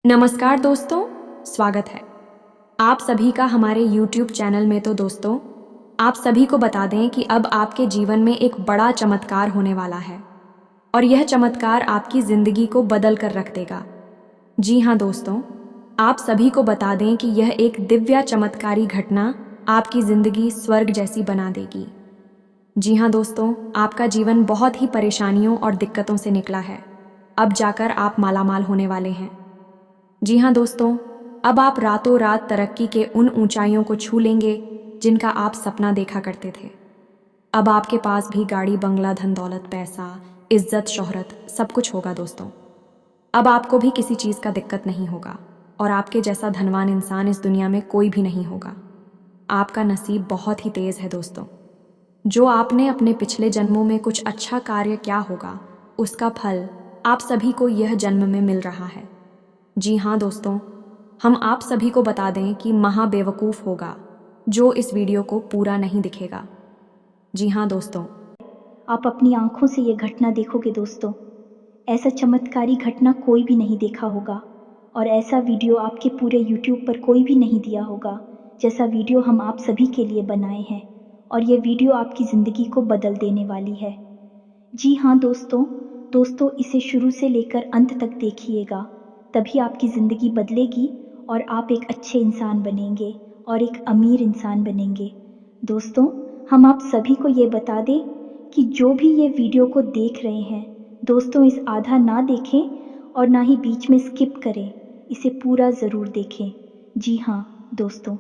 नमस्कार दोस्तों, स्वागत है आप सभी का हमारे YouTube चैनल में। तो दोस्तों, आप सभी को बता दें कि अब आपके जीवन में एक बड़ा चमत्कार होने वाला है और यह चमत्कार आपकी ज़िंदगी को बदल कर रख देगा। जी हाँ दोस्तों, आप सभी को बता दें कि यह एक दिव्य चमत्कारी घटना आपकी ज़िंदगी स्वर्ग जैसी बना देगी। जी हाँ दोस्तों, आपका जीवन बहुत ही परेशानियों और दिक्कतों से निकला है। अब जाकर आप मालामाल होने वाले हैं। जी हाँ दोस्तों, अब आप रातों रात तरक्की के उन ऊंचाइयों को छू लेंगे जिनका आप सपना देखा करते थे। अब आपके पास भी गाड़ी, बंगला, धन दौलत, पैसा, इज्जत, शोहरत सब कुछ होगा दोस्तों। अब आपको भी किसी चीज़ का दिक्कत नहीं होगा और आपके जैसा धनवान इंसान इस दुनिया में कोई भी नहीं होगा। आपका नसीब बहुत ही तेज़ है दोस्तों। जो आपने अपने पिछले जन्मों में कुछ अच्छा कार्य किया होगा, उसका फल आप सभी को यह जन्म में मिल रहा है। जी हाँ दोस्तों, हम आप सभी को बता दें कि महाबेवकूफ़ होगा जो इस वीडियो को पूरा नहीं दिखेगा। जी हाँ दोस्तों, आप अपनी आंखों से ये घटना देखोगे दोस्तों। ऐसा चमत्कारी घटना कोई भी नहीं देखा होगा और ऐसा वीडियो आपके पूरे YouTube पर कोई भी नहीं दिया होगा जैसा वीडियो हम आप सभी के लिए बनाए हैं। और ये वीडियो आपकी ज़िंदगी को बदल देने वाली है। जी हाँ दोस्तों इसे शुरू से लेकर अंत तक देखिएगा, तभी आपकी ज़िंदगी बदलेगी और आप एक अच्छे इंसान बनेंगे और एक अमीर इंसान बनेंगे। दोस्तों, हम आप सभी को ये बता दें कि जो भी ये वीडियो को देख रहे हैं दोस्तों, इस आधा ना देखें और ना ही बीच में स्किप करें, इसे पूरा ज़रूर देखें। जी हाँ दोस्तों,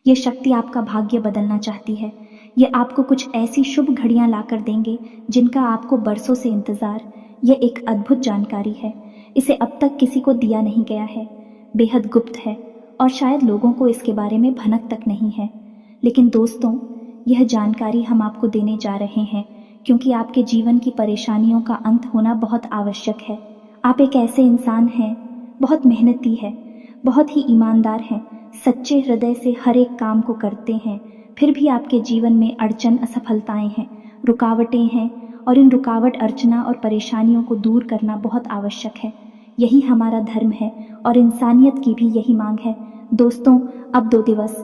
ये शक्ति आपका भाग्य बदलना चाहती है। ये आपको कुछ ऐसी शुभ घड़ियां लाकर देंगे जिनका आपको बरसों से इंतज़ार। ये एक अद्भुत जानकारी है, इसे अब तक किसी को दिया नहीं गया है, बेहद गुप्त है और शायद लोगों को इसके बारे में भनक तक नहीं है। लेकिन दोस्तों, यह जानकारी हम आपको देने जा रहे हैं क्योंकि आपके जीवन की परेशानियों का अंत होना बहुत आवश्यक है। आप एक ऐसे इंसान हैं, बहुत मेहनती है, बहुत ही ईमानदार हैं, सच्चे हृदय से हर एक काम को करते हैं, फिर भी आपके जीवन में अड़चन, असफलताएं हैं, रुकावटें हैं और इन रुकावट, अड़चना और परेशानियों को दूर करना बहुत आवश्यक है। यही हमारा धर्म है और इंसानियत की भी यही मांग है। दोस्तों, अब 2 दिवस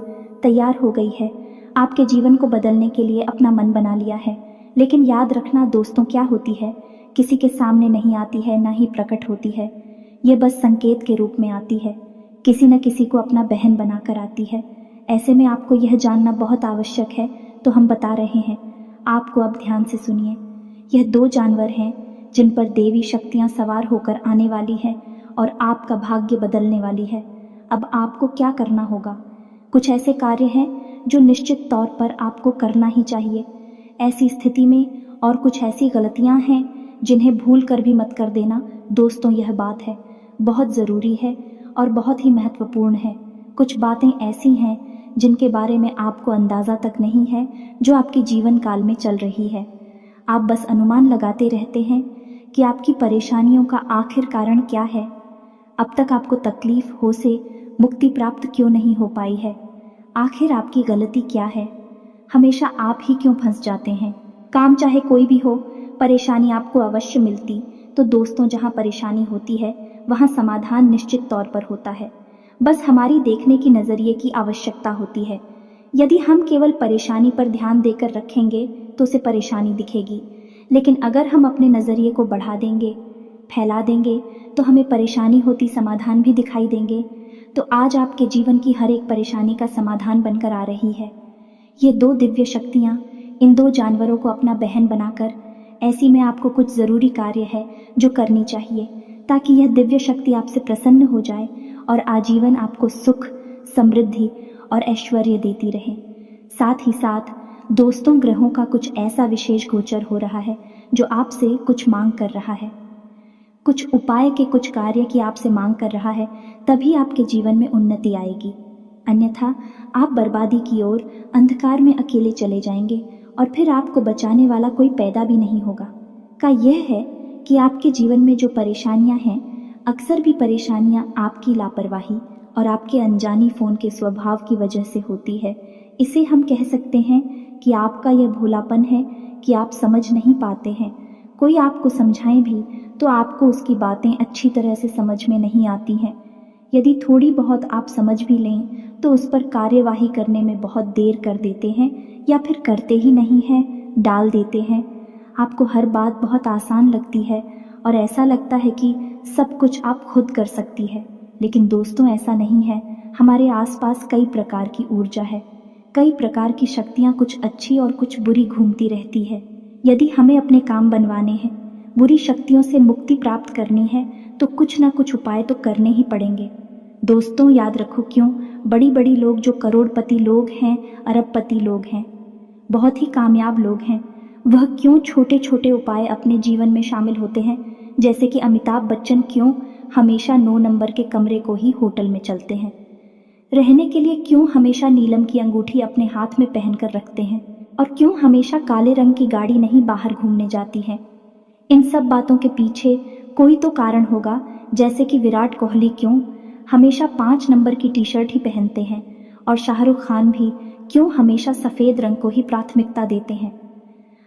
तैयार हो गई है। आपके जीवन को बदलने के लिए अपना मन बना लिया है। लेकिन याद रखना दोस्तों, क्या होती है, किसी के सामने नहीं आती है, ना ही प्रकट होती है। ये बस संकेत के रूप में आती है, किसी न किसी को अपना बहन बनाकर आती है। ऐसे में आपको यह जानना बहुत आवश्यक है, तो हम बता रहे हैं आपको। अब ध्यान से सुनिए। यह 2 जानवर हैं जिन पर देवी शक्तियां सवार होकर आने वाली है और आपका भाग्य बदलने वाली है। अब आपको क्या करना होगा? कुछ ऐसे कार्य हैं जो निश्चित तौर पर आपको करना ही चाहिए ऐसी स्थिति में, और कुछ ऐसी गलतियां हैं जिन्हें भूल कर भी मत कर देना। दोस्तों, यह बात है, बहुत ज़रूरी है और बहुत ही महत्वपूर्ण है। कुछ बातें ऐसी हैं जिनके बारे में आपको अंदाज़ा तक नहीं है, जो आपके जीवन काल में चल रही है। आप बस अनुमान लगाते रहते हैं कि आपकी परेशानियों का आखिर कारण क्या है। अब तक आपको तकलीफ हो से मुक्ति प्राप्त क्यों नहीं हो पाई है? आखिर आपकी गलती क्या है? हमेशा आप ही क्यों फंस जाते हैं? काम चाहे कोई भी हो, परेशानी आपको अवश्य मिलती। तो दोस्तों, जहाँ परेशानी होती है वहाँ समाधान निश्चित तौर पर होता है। बस हमारी देखने की नज़रिए की आवश्यकता होती है। यदि हम केवल परेशानी पर ध्यान देकर रखेंगे तो उसे परेशानी दिखेगी, लेकिन अगर हम अपने नज़रिए को बढ़ा देंगे, फैला देंगे, तो हमें परेशानी होती समाधान भी दिखाई देंगे। तो आज आपके जीवन की हर एक परेशानी का समाधान बनकर आ रही है ये 2 दिव्य शक्तियाँ, इन 2 जानवरों को अपना बहन बनाकर। ऐसी में आपको कुछ ज़रूरी कार्य है जो करनी चाहिए ताकि यह दिव्य शक्ति आपसे प्रसन्न हो जाए और आजीवन आपको सुख, समृद्धि और ऐश्वर्य देती रहे। साथ ही साथ दोस्तों, ग्रहों का कुछ ऐसा विशेष गोचर हो रहा है जो आपसे कुछ मांग कर रहा है, कुछ उपाय के, कुछ कार्य की आपसे मांग कर रहा है। तभी आपके जीवन में उन्नति आएगी, अन्यथा आप बर्बादी की ओर, अंधकार में अकेले चले जाएंगे और फिर आपको बचाने वाला कोई पैदा भी नहीं होगा। का यह है कि आपके जीवन में जो परेशानियां हैं, अक्सर भी परेशानियां आपकी लापरवाही और आपके अनजानी फ़ोन के स्वभाव की वजह से होती है। इसे हम कह सकते हैं कि आपका यह भोलापन है कि आप समझ नहीं पाते हैं। कोई आपको समझाएं भी तो आपको उसकी बातें अच्छी तरह से समझ में नहीं आती हैं। यदि थोड़ी बहुत आप समझ भी लें तो उस पर कार्यवाही करने में बहुत देर कर देते हैं या फिर करते ही नहीं हैं, डाल देते हैं। आपको हर बात बहुत आसान लगती है और ऐसा लगता है कि सब कुछ आप खुद कर सकती है, लेकिन दोस्तों ऐसा नहीं है। हमारे आसपास कई प्रकार की ऊर्जा है, कई प्रकार की शक्तियाँ, कुछ अच्छी और कुछ बुरी घूमती रहती है। यदि हमें अपने काम बनवाने हैं, बुरी शक्तियों से मुक्ति प्राप्त करनी है, तो कुछ ना कुछ उपाय तो करने ही पड़ेंगे। दोस्तों याद रखो, क्यों बड़ी बड़ी लोग जो करोड़पति लोग हैं, अरबपति लोग हैं, बहुत ही कामयाब लोग हैं, वह क्यों छोटे छोटे उपाय अपने जीवन में शामिल होते हैं। जैसे कि अमिताभ बच्चन क्यों हमेशा 9 नंबर के कमरे को ही होटल में चलते हैं, रहने के लिए क्यों हमेशा नीलम की अंगूठी अपने हाथ में पहनकर रखते हैं, और क्यों हमेशा काले रंग की गाड़ी नहीं बाहर घूमने जाती है। इन सब बातों के पीछे कोई तो कारण होगा। जैसे कि विराट कोहली क्यों हमेशा 5 नंबर की टी शर्ट ही पहनते हैं, और शाहरुख खान भी क्यों हमेशा सफ़ेद रंग को ही प्राथमिकता देते हैं।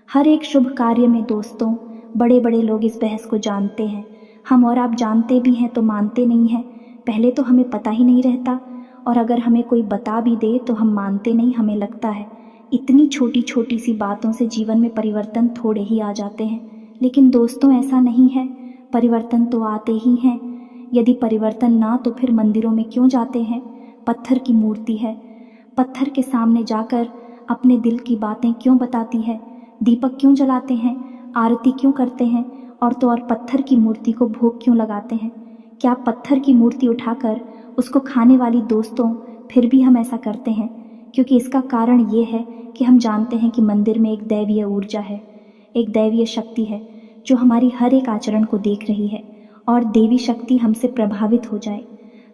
हर एक शुभ कार्य में दोस्तों बड़े बड़े लोग इस बहस को जानते हैं। हम और आप जानते भी हैं तो मानते नहीं हैं। पहले तो हमें पता ही नहीं रहता, और अगर हमें कोई बता भी दे तो हम मानते नहीं। हमें लगता है इतनी छोटी छोटी सी बातों से जीवन में परिवर्तन थोड़े ही आ जाते हैं, लेकिन दोस्तों ऐसा नहीं है। परिवर्तन तो आते ही हैं। यदि परिवर्तन ना तो फिर मंदिरों में क्यों जाते हैं। पत्थर की मूर्ति है, पत्थर के सामने जाकर अपने दिल की बातें क्यों बताती है। दीपक क्यों जलाते हैं, आरती क्यों करते हैं, और तो और पत्थर की मूर्ति को भोग क्यों लगाते हैं। क्या पत्थर की मूर्ति उठाकर उसको खाने वाली दोस्तों फिर भी हम ऐसा करते हैं, क्योंकि इसका कारण ये है कि हम जानते हैं कि मंदिर में एक दैवीय ऊर्जा है, एक दैवीय शक्ति है जो हमारी हर एक आचरण को देख रही है, और देवी शक्ति हमसे प्रभावित हो जाए,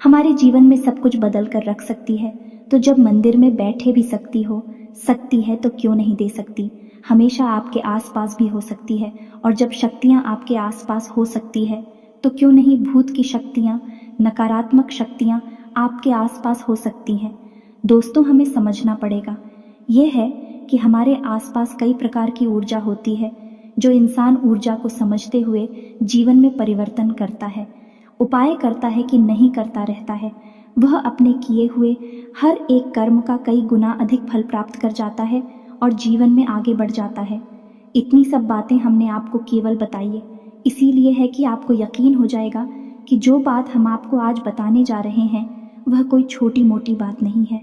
हमारे जीवन में सब कुछ बदल कर रख सकती है। तो जब मंदिर में बैठे भी सकती है तो क्यों नहीं दे सकती, हमेशा आपके आसपास भी हो सकती है। और जब शक्तियाँ आपके आसपास हो सकती है तो क्यों नहीं भूत की शक्तियाँ, नकारात्मक शक्तियाँ आपके आसपास हो सकती हैं। दोस्तों हमें समझना पड़ेगा यह है कि हमारे आसपास कई प्रकार की ऊर्जा होती है, जो इंसान ऊर्जा को समझते हुए जीवन में परिवर्तन करता है, उपाय करता है कि नहीं करता रहता है। वह अपने किए हुए हर एक कर्म का कई गुना अधिक फल प्राप्त कर जाता है और जीवन में आगे बढ़ जाता है। इतनी सब बातें हमने आपको केवल बताई है, इसीलिए है कि आपको यकीन हो जाएगा कि जो बात हम आपको आज बताने जा रहे हैं वह कोई छोटी मोटी बात नहीं है।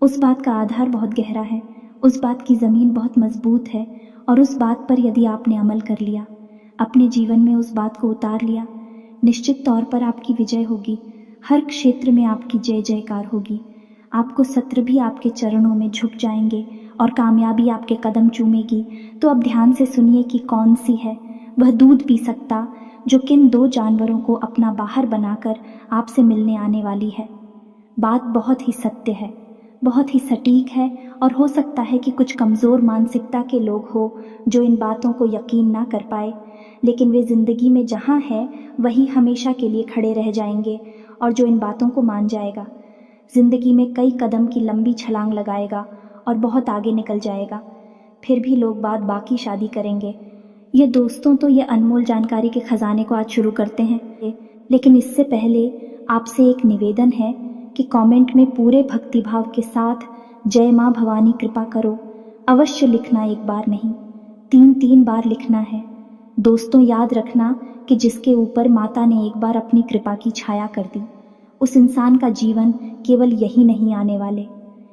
उस बात का आधार बहुत गहरा है, उस बात की ज़मीन बहुत मजबूत है, और उस बात पर यदि आपने अमल कर लिया, अपने जीवन में उस बात को उतार लिया, निश्चित तौर पर आपकी विजय होगी। हर क्षेत्र में आपकी जय जयकार होगी। आपको सत्र भी आपके चरणों में झुक जाएंगे और कामयाबी आपके कदम चूमेगी। तो अब ध्यान से सुनिए कि कौन सी है वह दूध पी सकता जो किन 2 जानवरों को अपना बाहर बनाकर आपसे मिलने आने वाली है। बात बहुत ही सत्य है, बहुत ही सटीक है, और हो सकता है कि कुछ कमज़ोर मानसिकता के लोग हो जो इन बातों को यकीन ना कर पाए, लेकिन वे ज़िंदगी में जहाँ है वहीं हमेशा के लिए खड़े रह जाएंगे। और जो इन बातों को मान जाएगा ज़िंदगी में कई कदम की लंबी छलांग लगाएगा और बहुत आगे निकल जाएगा। फिर भी लोग बाकी शादी करेंगे। ये दोस्तों तो ये अनमोल जानकारी के ख़जाने को आज शुरू करते हैं, लेकिन इससे पहले आपसे एक निवेदन है कि कमेंट में पूरे भक्तिभाव के साथ जय माँ भवानी कृपा करो अवश्य लिखना, एक बार नहीं 3 बार लिखना है। दोस्तों याद रखना कि जिसके ऊपर माता ने एक बार अपनी कृपा की छाया कर दी, उस इंसान का जीवन केवल यही नहीं आने वाले,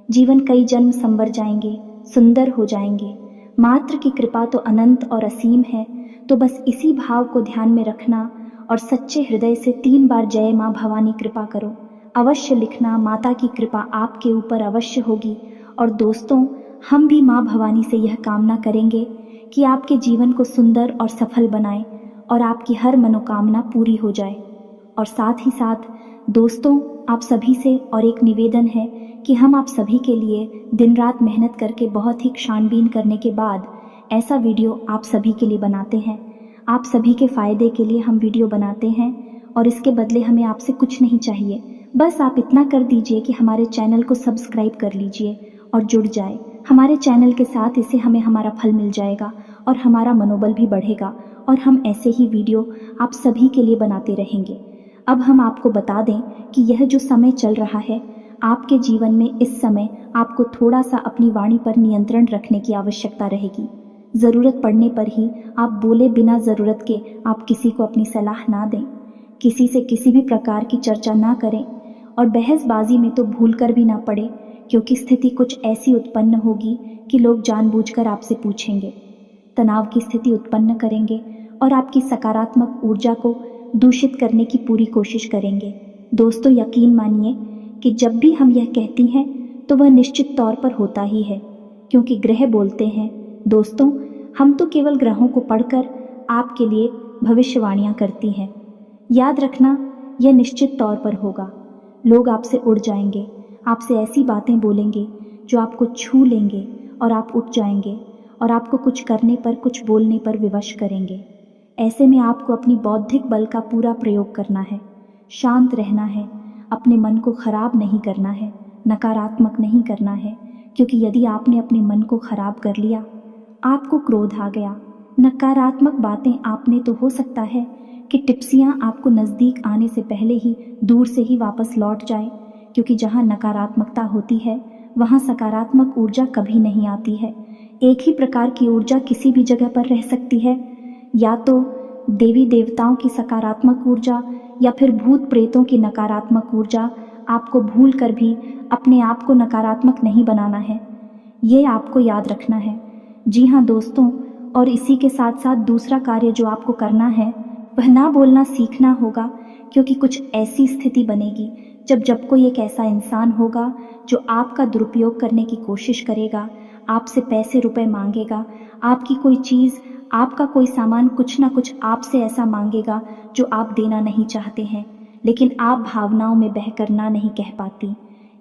जीवन कई जन्म संवर जाएंगे, सुंदर हो जाएंगे। मात्र की कृपा तो अनंत और असीम है। तो बस इसी भाव को ध्यान में रखना और सच्चे हृदय से 3 बार जय माँ भवानी कृपा करो अवश्य लिखना। माता की कृपा आपके ऊपर अवश्य होगी। और दोस्तों हम भी माँ भवानी से यह कामना करेंगे कि आपके जीवन को सुंदर और सफल बनाए और आपकी हर मनोकामना पूरी हो जाए। और साथ ही साथ दोस्तों आप सभी से और एक निवेदन है कि हम आप सभी के लिए दिन रात मेहनत करके बहुत ही छानबीन करने के बाद ऐसा वीडियो आप सभी के लिए बनाते हैं। आप सभी के फ़ायदे के लिए हम वीडियो बनाते हैं और इसके बदले हमें आपसे कुछ नहीं चाहिए। बस आप इतना कर दीजिए कि हमारे चैनल को सब्सक्राइब कर लीजिए और जुड़ जाए हमारे चैनल के साथ। इससे हमें हमारा फल मिल जाएगा और हमारा मनोबल भी बढ़ेगा और हम ऐसे ही वीडियो आप सभी के लिए बनाते रहेंगे। अब हम आपको बता दें कि यह जो समय चल रहा है आपके जीवन में, इस समय आपको थोड़ा सा अपनी वाणी पर नियंत्रण रखने की आवश्यकता रहेगी। ज़रूरत पड़ने पर ही आप बोले, बिना ज़रूरत के आप किसी को अपनी सलाह ना दें, किसी से किसी भी प्रकार की चर्चा ना करें और बहसबाजी में तो भूल कर भी ना पड़े, क्योंकि स्थिति कुछ ऐसी उत्पन्न होगी कि लोग जानबूझकर आपसे पूछेंगे, तनाव की स्थिति उत्पन्न करेंगे और आपकी सकारात्मक ऊर्जा को दूषित करने की पूरी कोशिश करेंगे। दोस्तों, यकीन मानिए कि जब भी हम यह कहती हैं तो वह निश्चित तौर पर होता ही है, क्योंकि ग्रह बोलते हैं। दोस्तों, हम तो केवल ग्रहों को पढ़कर आपके लिए भविष्यवाणियाँ करती हैं। याद रखना, यह निश्चित तौर पर होगा। लोग आपसे उड़ जाएंगे, आपसे ऐसी बातें बोलेंगे जो आपको छू लेंगे और आप उठ जाएंगे और आपको कुछ करने पर, कुछ बोलने पर विवश करेंगे। ऐसे में आपको अपनी बौद्धिक बल का पूरा प्रयोग करना है, शांत रहना है, अपने मन को खराब नहीं करना है, नकारात्मक नहीं करना है, क्योंकि यदि आपने अपने मन को खराब कर लिया, आपको क्रोध आ गया, नकारात्मक बातें आपने, तो हो सकता है कि टिप्सियाँ आपको नज़दीक आने से पहले ही दूर से ही वापस लौट जाए, क्योंकि जहाँ नकारात्मकता होती है वहाँ सकारात्मक ऊर्जा कभी नहीं आती है। एक ही प्रकार की ऊर्जा किसी भी जगह पर रह सकती है, या तो देवी देवताओं की सकारात्मक ऊर्जा या फिर भूत प्रेतों की नकारात्मक ऊर्जा। आपको भूल कर भी अपने आप को नकारात्मक नहीं बनाना है, ये आपको याद रखना है। जी हाँ दोस्तों, और इसी के साथ साथ दूसरा कार्य जो आपको करना है वह ना बोलना सीखना होगा, क्योंकि कुछ ऐसी स्थिति बनेगी जब कोई एक ऐसा इंसान होगा जो आपका दुरुपयोग करने की कोशिश करेगा, आपसे पैसे रुपए मांगेगा, आपकी कोई चीज़, आपका कोई सामान, कुछ ना कुछ आपसे ऐसा मांगेगा जो आप देना नहीं चाहते हैं, लेकिन आप भावनाओं में बहकर ना नहीं कह पाती।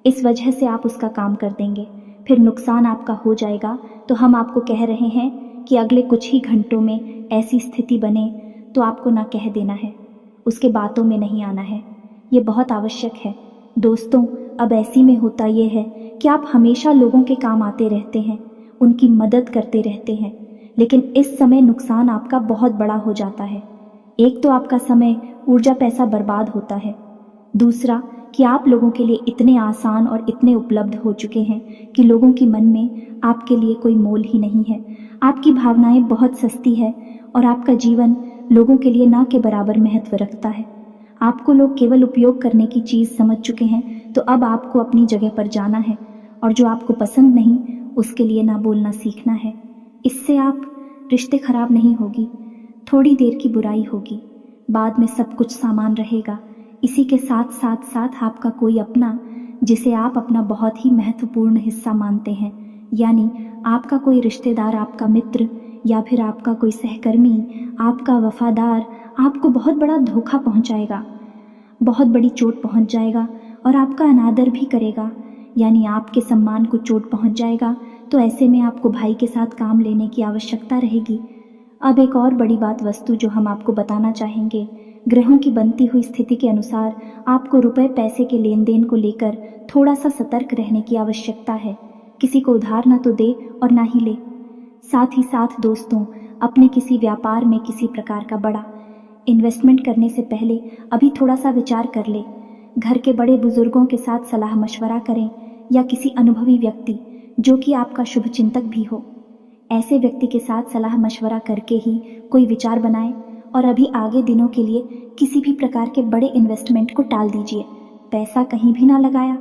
इस वजह से आप उसका काम कर देंगे, फिर नुकसान आपका हो जाएगा। तो हम आपको कह रहे हैं कि अगले कुछ ही घंटों में ऐसी स्थिति बने तो आपको ना कह देना है, उसके बातों में नहीं आना है, ये बहुत आवश्यक है। दोस्तों, अब ऐसी में होता ये है कि आप हमेशा लोगों के काम आते रहते हैं, उनकी मदद करते रहते हैं, लेकिन इस समय नुकसान आपका बहुत बड़ा हो जाता है। एक तो आपका समय, ऊर्जा, पैसा बर्बाद होता है, दूसरा कि आप लोगों के लिए इतने आसान और इतने उपलब्ध हो चुके हैं कि लोगों के मन में आपके लिए कोई मोल ही नहीं है। आपकी भावनाएं बहुत सस्ती है और आपका जीवन लोगों के लिए ना के बराबर महत्व रखता है। आपको लोग केवल उपयोग करने की चीज़ समझ चुके हैं, तो अब आपको अपनी जगह पर जाना है और जो आपको पसंद नहीं उसके लिए ना बोलना सीखना है। इससे आप रिश्ते खराब नहीं होगी, थोड़ी देर की बुराई होगी, बाद में सब कुछ सामान रहेगा। इसी के साथ साथ साथ आपका कोई अपना, जिसे आप अपना बहुत ही महत्वपूर्ण हिस्सा मानते हैं, यानी आपका कोई रिश्तेदार, आपका मित्र या फिर आपका कोई सहकर्मी, आपका वफादार, आपको बहुत बड़ा धोखा पहुंचाएगा, बहुत बड़ी चोट पहुंच जाएगा और आपका अनादर भी करेगा, यानी आपके सम्मान को चोट पहुंच जाएगा। तो ऐसे में आपको भाई के साथ काम लेने की आवश्यकता रहेगी। अब एक और बड़ी बात, वस्तु जो हम आपको बताना चाहेंगे, ग्रहों की बनती हुई स्थिति के अनुसार आपको रुपए पैसे के लेन देन को लेकर थोड़ा सा सतर्क रहने की आवश्यकता है। किसी को उधार ना तो दे और ना ही ले। साथ ही साथ दोस्तों, अपने किसी व्यापार में किसी प्रकार का बड़ा इन्वेस्टमेंट करने से पहले अभी थोड़ा सा विचार कर ले। घर के बड़े बुजुर्गों के साथ सलाह मशवरा करें या किसी अनुभवी व्यक्ति जो कि आपका शुभचिंतक भी हो, ऐसे व्यक्ति के साथ सलाह मशवरा करके ही कोई विचार बनाएं और अभी आगे दिनों के लिए किसी भी प्रकार के बड़े इन्वेस्टमेंट को टाल दीजिए। पैसा कहीं भी ना लगाया,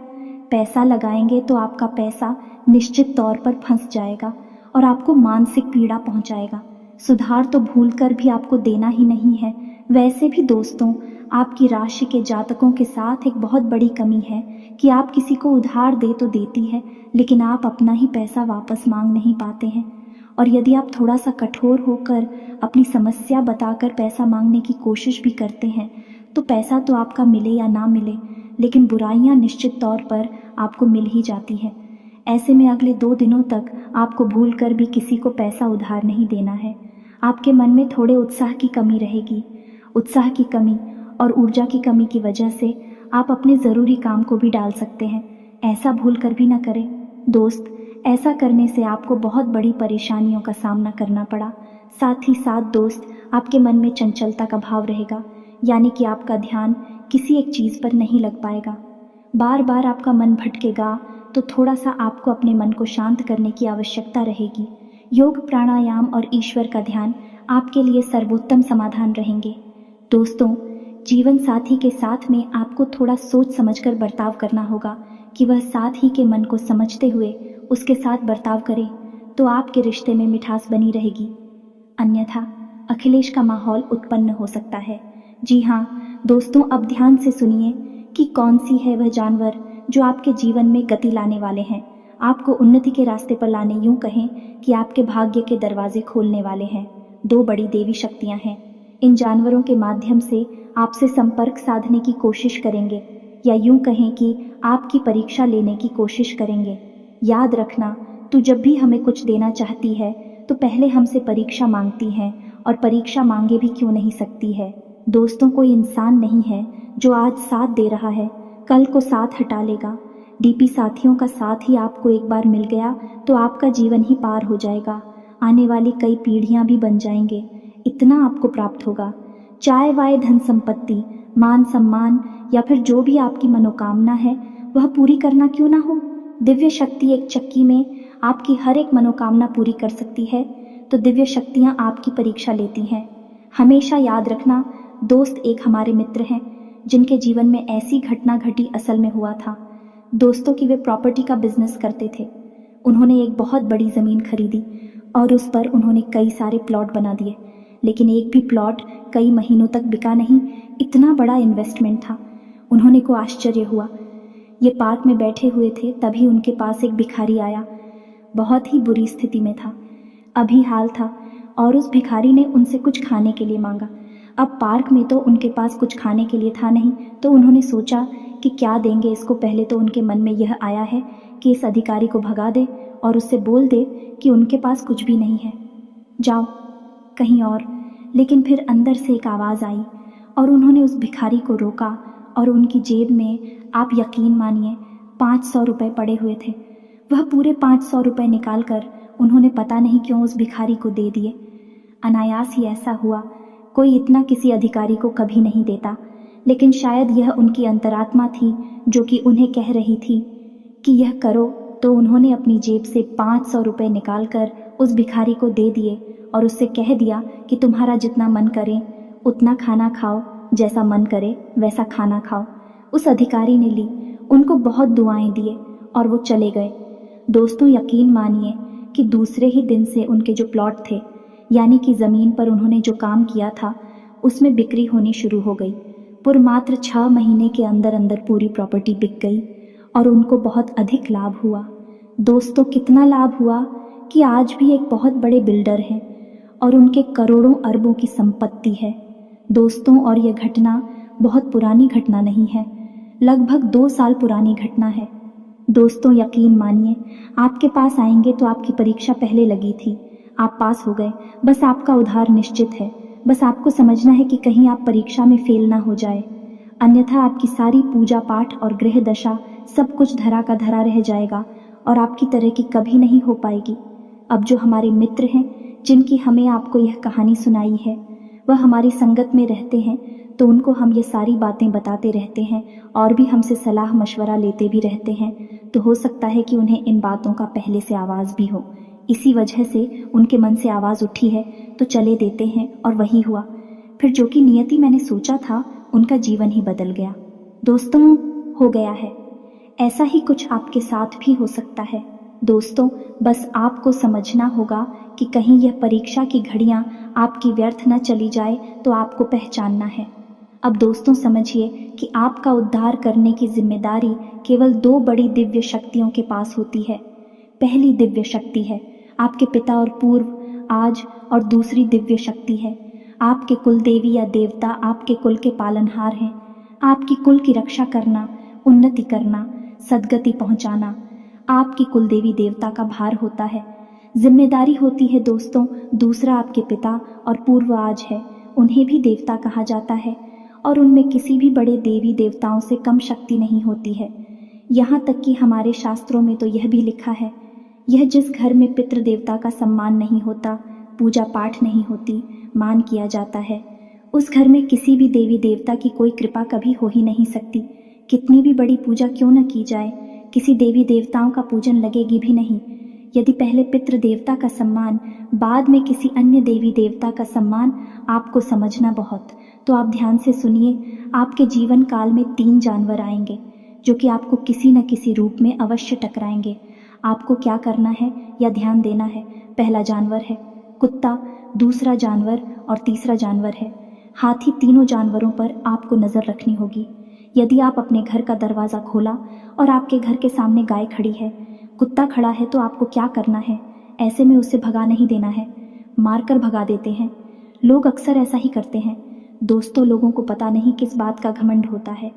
पैसा लगाएंगे तो आपका पैसा निश्चित तौर पर फंस जाएगा और आपको मानसिक पीड़ा पहुंचाएगा। सुधार तो भूल कर भी आपको देना ही नहीं है। वैसे भी दोस्तों, आपकी राशि के जातकों के साथ एक बहुत बड़ी कमी है कि आप किसी को उधार दे तो देती है, लेकिन आप अपना ही पैसा वापस मांग नहीं पाते हैं। और यदि आप थोड़ा सा कठोर होकर अपनी समस्या बताकर पैसा मांगने की कोशिश भी करते हैं, तो पैसा तो आपका मिले या ना मिले, लेकिन बुराइयां निश्चित तौर पर आपको मिल ही जाती है। ऐसे में अगले 2 दिनों तक आपको भूल कर भी किसी को पैसा उधार नहीं देना है। आपके मन में थोड़े उत्साह की कमी रहेगी। उत्साह की कमी और ऊर्जा की कमी की वजह से आप अपने ज़रूरी काम को भी डाल सकते हैं। ऐसा भूल कर भी ना करें दोस्त। ऐसा करने से आपको बहुत बड़ी परेशानियों का सामना करना पड़ा। साथ ही साथ दोस्त, आपके मन में चंचलता का भाव रहेगा, यानी कि आपका ध्यान किसी एक चीज़ पर नहीं लग पाएगा। बार बार आपका मन भटकेगा तो थोड़ा सा आपको अपने मन को शांत करने की आवश्यकता रहेगी। योग, प्राणायाम और ईश्वर का ध्यान आपके लिए सर्वोत्तम समाधान रहेंगे। दोस्तों, जीवन साथी के साथ में आपको थोड़ा सोच समझकर बर्ताव करना होगा कि वह साथी के मन को समझते हुए उसके साथ बर्ताव करे, तो आपके रिश्ते में मिठास बनी रहेगी। अन्यथा अखिलेश का माहौल उत्पन्न हो सकता है। जी हाँ दोस्तों, अब ध्यान से सुनिए कि कौन सी है वह जानवर जो आपके जीवन में गति लाने वाले हैं, आपको उन्नति के रास्ते पर लाने, यूं कहें कि आपके भाग्य के दरवाजे खोलने वाले हैं। 2 बड़ी देवी शक्तियां हैं। इन जानवरों के माध्यम से आपसे संपर्क साधने की कोशिश करेंगे, या यूं कहें कि आपकी परीक्षा लेने की कोशिश करेंगे। याद रखना, तू जब भी हमें कुछ देना चाहती है तो पहले हमसे परीक्षा मांगती है, और परीक्षा मांगे भी क्यों नहीं सकती है। दोस्तों, कोई इंसान नहीं है जो आज साथ दे रहा है कल को साथ हटा लेगा। डीपी साथियों का साथ ही आपको एक बार मिल गया तो आपका जीवन ही पार हो जाएगा। आने वाली कई पीढ़ियां भी बन जाएंगे, इतना आपको प्राप्त होगा। चाहे वाय, धन संपत्ति, मान सम्मान या फिर जो भी आपकी मनोकामना है वह पूरी करना क्यों ना हो। दिव्य शक्ति एक चक्की में आपकी हर एक मनोकामना पूरी कर सकती है, तो दिव्य शक्तियाँ आपकी परीक्षा लेती हैं। हमेशा याद रखना, दोस्त एक हमारे मित्र हैं जिनके जीवन में ऐसी घटना घटी असल में हुआ था। दोस्तों की वे प्रॉपर्टी का बिजनेस करते थे। उन्होंने एक बहुत बड़ी ज़मीन खरीदी और उस पर उन्होंने कई सारे प्लॉट बना दिए, लेकिन एक भी प्लॉट कई महीनों तक बिका नहीं। इतना बड़ा इन्वेस्टमेंट था। उन्होंने को आश्चर्य हुआ। ये पार्क में बैठे हुए थे, तभी उनके पास एक भिखारी आया। बहुत ही बुरी स्थिति में था, अभी हाल था, और उस भिखारी ने उनसे कुछ खाने के लिए मांगा। अब पार्क में तो उनके पास कुछ खाने के लिए था नहीं, तो उन्होंने सोचा कि क्या देंगे इसको। पहले तो उनके मन में यह आया है कि इस अधिकारी को भगा दे और उससे बोल दे कि उनके पास कुछ भी नहीं है, जाओ कहीं और। लेकिन फिर अंदर से एक आवाज़ आई और उन्होंने उस भिखारी को रोका, और उनकी जेब में, आप यकीन मानिए, 500 रुपये पड़े हुए थे। वह पूरे 500 रुपये निकाल कर उन्होंने पता नहीं क्यों उस भिखारी को दे दिए। अनायास ही ऐसा हुआ। कोई इतना किसी अधिकारी को कभी नहीं देता, लेकिन शायद यह उनकी अंतरात्मा थी जो कि उन्हें कह रही थी कि यह करो। तो उन्होंने अपनी जेब से 500 रुपये निकाल कर उस भिखारी को दे दिए और उससे कह दिया कि तुम्हारा जितना मन करे उतना खाना खाओ, जैसा मन करे वैसा खाना खाओ। उस अधिकारी ने ली, उनको बहुत दुआएं दिए और वो चले गए। दोस्तों, यकीन मानिए कि दूसरे ही दिन से उनके जो प्लॉट थे, यानी कि ज़मीन पर उन्होंने जो काम किया था, उसमें बिक्री होनी शुरू हो गई। मात्र 6 महीने के अंदर अंदर पूरी प्रॉपर्टी बिक गई और उनको बहुत अधिक लाभ हुआ। दोस्तों, कितना लाभ हुआ कि आज भी एक बहुत बड़े बिल्डर हैं और उनके करोड़ों अरबों की संपत्ति है। दोस्तों, और यह घटना बहुत पुरानी घटना नहीं है, लगभग 2 साल पुरानी घटना है। दोस्तों, यकीन मानिए, आपके पास आएंगे तो आपकी परीक्षा पहले लगी थी, आप पास हो गए। बस आपका उद्धार निश्चित है। बस आपको समझना है कि कहीं आप परीक्षा में फेल ना हो जाए, अन्यथा आपकी सारी पूजा पाठ और गृह दशा सब कुछ धरा का धरा रह जाएगा और आपकी तरह की कभी नहीं हो पाएगी। अब जो हमारे मित्र हैं जिनकी हमें आपको यह कहानी सुनाई है, वह हमारी संगत में रहते हैं, तो उनको हम ये सारी बातें बताते रहते हैं और भी हमसे सलाह मशवरा लेते भी रहते हैं। तो हो सकता है कि उन्हें इन बातों का पहले से आवाज़ भी हो, इसी वजह से उनके मन से आवाज़ उठी है तो चले देते हैं। और वही हुआ, फिर जो कि नियति मैंने सोचा था उनका जीवन ही बदल गया। दोस्तों, हो गया है। ऐसा ही कुछ आपके साथ भी हो सकता है। दोस्तों, बस आपको समझना होगा कि कहीं यह परीक्षा की घड़ियां आपकी व्यर्थ न चली जाए, तो आपको पहचानना है। अब दोस्तों, समझिए कि आपका उद्धार करने की जिम्मेदारी केवल 2 बड़ी दिव्य शक्तियों के पास होती है। पहली दिव्य शक्ति है आपके पिता और पूर्व, आज, और दूसरी दिव्य शक्ति है आपके कुल देवी या देवता, आपके कुल के पालनहार हैं। आपकी कुल की रक्षा करना, उन्नति करना, सद्गति पहुंचाना आपकी कुल देवी देवता का भार होता है, जिम्मेदारी होती है। दोस्तों, दूसरा आपके पिता और पूर्व आज है, उन्हें भी देवता कहा जाता है और उनमें किसी भी बड़े देवी देवताओं से कम शक्ति नहीं होती है। यहाँ तक कि हमारे शास्त्रों में तो यह भी लिखा है, यह जिस घर में पितृ देवता का सम्मान नहीं होता, पूजा पाठ नहीं होती, मान किया जाता है, उस घर में किसी भी देवी देवता की कोई कृपा कभी हो ही नहीं सकती। कितनी भी बड़ी पूजा क्यों न की जाए, किसी देवी देवताओं का पूजन लगेगी भी नहीं। यदि पहले पितृ देवता का सम्मान, बाद में किसी अन्य देवी देवता का सम्मान आपको समझना बहुत, तो आप ध्यान से सुनिए। आपके जीवन काल में 3 जानवर आएंगे जो कि आपको किसी न किसी रूप में अवश्य टकराएंगे। आपको क्या करना है या ध्यान देना है? पहला जानवर है कुत्ता, दूसरा जानवर और तीसरा जानवर है हाथी। तीनों जानवरों पर आपको नज़र रखनी होगी। यदि आप अपने घर का दरवाज़ा खोला और आपके घर के सामने गाय खड़ी है, कुत्ता खड़ा है, तो आपको क्या करना है? ऐसे में उसे भगा नहीं देना है, मारकर भगा देते हैं। लोग अक्सर ऐसा ही करते हैं। दोस्तों, लोगों को पता नहीं किस बात का घमंड होता है।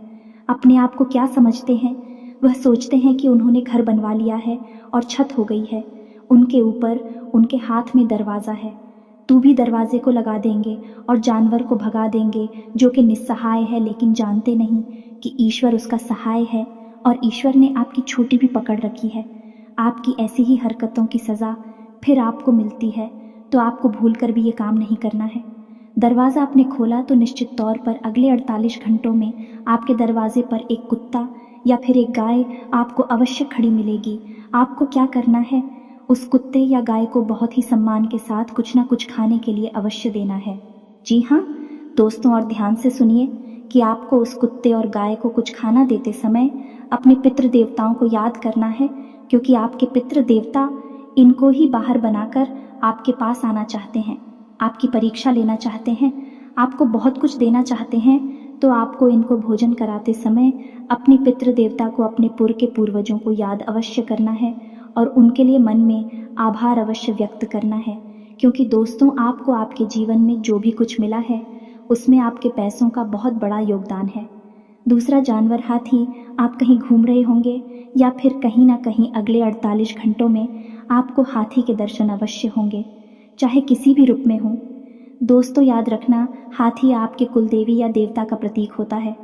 अपने आप को क्या समझते हैं? वह सोचते हैं कि उन्होंने घर बनवा लिया है और छत हो गई है, उनके ऊपर उनके हाथ में दरवाज़ा है। तू भी दरवाजे को लगा देंगे और जानवर को भगा देंगे जो कि निस्सहाय है, लेकिन जानते नहीं कि ईश्वर उसका सहाय है और ईश्वर ने आपकी छोटी भी पकड़ रखी है। आपकी ऐसी ही हरकतों की सज़ा फिर आपको मिलती है, तो आपको भूल कर भी ये काम नहीं करना है। दरवाज़ा आपने खोला तो निश्चित तौर पर अगले 48 घंटों में आपके दरवाजे पर एक कुत्ता या फिर एक गाय आपको अवश्य खड़ी मिलेगी। आपको क्या करना है? उस कुत्ते या गाय को बहुत ही सम्मान के साथ कुछ ना कुछ खाने के लिए अवश्य देना है। जी हाँ दोस्तों, और ध्यान से सुनिए कि आपको उस कुत्ते और गाय को कुछ खाना देते समय अपने पितृ देवताओं को याद करना है, क्योंकि आपके पितृ देवता इनको ही बाहर बनाकर आपके पास आना चाहते हैं, आपकी परीक्षा लेना चाहते हैं, आपको बहुत कुछ देना चाहते हैं। तो आपको इनको भोजन कराते समय अपने पितृ देवता को, अपने पूर्वजों को याद अवश्य करना है और उनके लिए मन में आभार अवश्य व्यक्त करना है। क्योंकि दोस्तों, आपको आपके जीवन में जो भी कुछ मिला है उसमें आपके पैसों का बहुत बड़ा योगदान है। दूसरा जानवर हाथी, आप कहीं घूम रहे होंगे या फिर कहीं ना कहीं अगले 48 घंटों में आपको हाथी के दर्शन अवश्य होंगे, चाहे किसी भी रूप में हो। दोस्तों, याद रखना, हाथी आपके कुल देवी या देवता का प्रतीक होता है।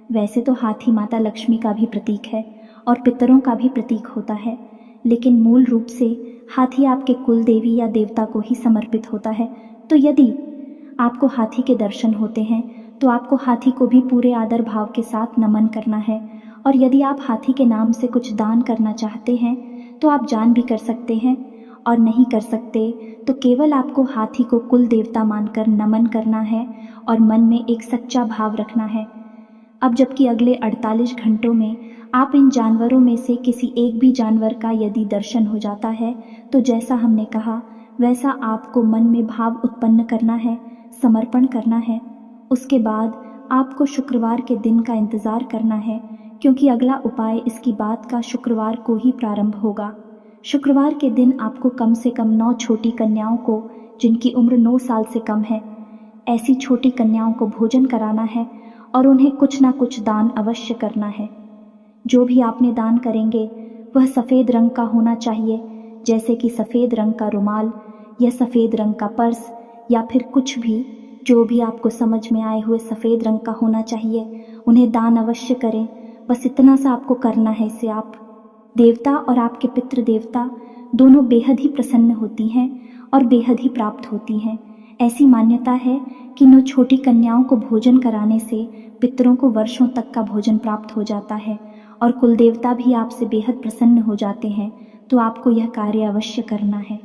वैसे तो हाथी माता लक्ष्मी का भी प्रतीक है और पितरों का भी प्रतीक होता है, लेकिन मूल रूप से हाथी आपके कुल देवी या देवता को ही समर्पित होता है। तो यदि आपको हाथी के दर्शन होते हैं तो आपको हाथी को भी पूरे आदर भाव के साथ नमन करना है। और यदि आप हाथी के नाम से कुछ दान करना चाहते हैं तो आप दान भी कर सकते हैं, और नहीं कर सकते तो केवल आपको हाथी को कुल देवता मानकर नमन करना है और मन में एक सच्चा भाव रखना है। अब जबकि अगले 48 घंटों में आप इन जानवरों में से किसी एक भी जानवर का यदि दर्शन हो जाता है तो जैसा हमने कहा वैसा आपको मन में भाव उत्पन्न करना है, समर्पण करना है। उसके बाद आपको शुक्रवार के दिन का इंतज़ार करना है, क्योंकि अगला उपाय इसकी बात का शुक्रवार को ही प्रारंभ होगा। शुक्रवार के दिन आपको कम से कम 9 छोटी कन्याओं को, जिनकी उम्र 9 साल से कम है, ऐसी छोटी कन्याओं को भोजन कराना है और उन्हें कुछ ना कुछ दान अवश्य करना है। जो भी आपने दान करेंगे वह सफ़ेद रंग का होना चाहिए, जैसे कि सफ़ेद रंग का रुमाल या सफ़ेद रंग का पर्स या फिर कुछ भी, जो भी आपको समझ में आए हुए सफ़ेद रंग का होना चाहिए, उन्हें दान अवश्य करें। बस इतना सा आपको करना है। इससे आप देवता और आपके पितृ देवता दोनों बेहद ही प्रसन्न होती हैं और बेहद ही प्राप्त होती हैं। ऐसी मान्यता है कि 9 छोटी कन्याओं को भोजन कराने से पितरों को वर्षों तक का भोजन प्राप्त हो जाता है और कुल देवता भी आपसे बेहद प्रसन्न हो जाते हैं। तो आपको यह कार्य अवश्य करना है।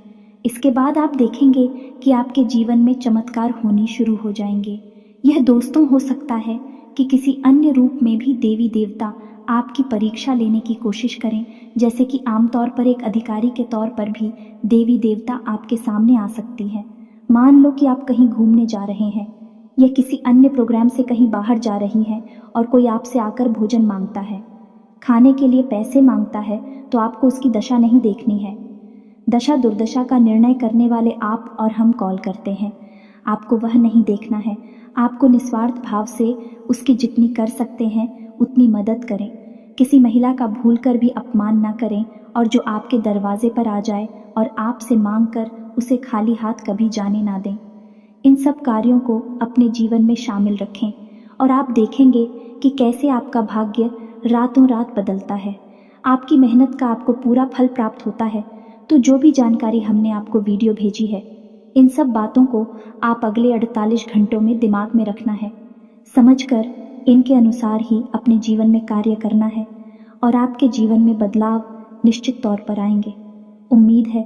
इसके बाद आप देखेंगे कि आपके जीवन में चमत्कार होने शुरू हो जाएंगे। यह दोस्तों हो सकता है कि किसी अन्य रूप में भी देवी देवता आपकी परीक्षा लेने की कोशिश करें, जैसे कि आमतौर पर एक अधिकारी के तौर पर भी देवी देवता आपके सामने आ सकती हैं। मान लो कि आप कहीं घूमने जा रहे हैं या किसी अन्य प्रोग्राम से कहीं बाहर जा रही हैं और कोई आपसे आकर भोजन मांगता है, खाने के लिए पैसे मांगता है, तो आपको उसकी दशा नहीं देखनी है। दशा दुर्दशा का निर्णय करने वाले आप और हम कॉल करते हैं। आपको वह नहीं देखना है। आपको निस्वार्थ भाव से उसकी जितनी कर सकते हैं उतनी मदद करें। किसी महिला का भूलकर भी अपमान न करें, और जो आपके दरवाजे पर आ जाए और आपसे मांग कर उसे खाली हाथ कभी जाने ना दें। इन सब कार्यों को अपने जीवन में शामिल रखें और आप देखेंगे कि कैसे आपका भाग्य रातों रात बदलता है। आपकी मेहनत का आपको पूरा फल प्राप्त होता है। तो जो भी जानकारी हमने आपको वीडियो भेजी है, इन सब बातों को आप अगले 48 घंटों में दिमाग में रखना है, समझकर इनके अनुसार ही अपने जीवन में कार्य करना है और आपके जीवन में बदलाव निश्चित तौर पर आएंगे। उम्मीद है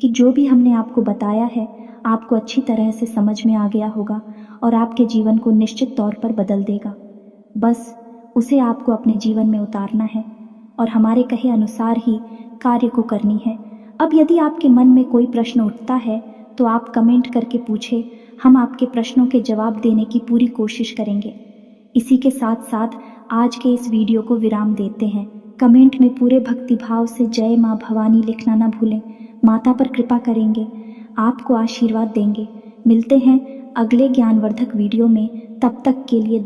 कि जो भी हमने आपको बताया है आपको अच्छी तरह से समझ में आ गया होगा और आपके जीवन को निश्चित तौर पर बदल देगा। बस उसे आपको अपने जीवन में उतारना है और हमारे कहे अनुसार ही कार्य को करनी है। अब यदि आपके मन में कोई प्रश्न उठता है तो आप कमेंट करके पूछे, हम आपके प्रश्नों के जवाब देने की पूरी कोशिश करेंगे। इसी के साथ साथ आज के इस वीडियो को विराम देते हैं। कमेंट में पूरे भक्तिभाव से जय माँ भवानी लिखना ना भूलें। माता पर कृपा करेंगे, आपको आशीर्वाद देंगे। मिलते हैं अगले ज्ञानवर्धक वीडियो में, तब तक के लिए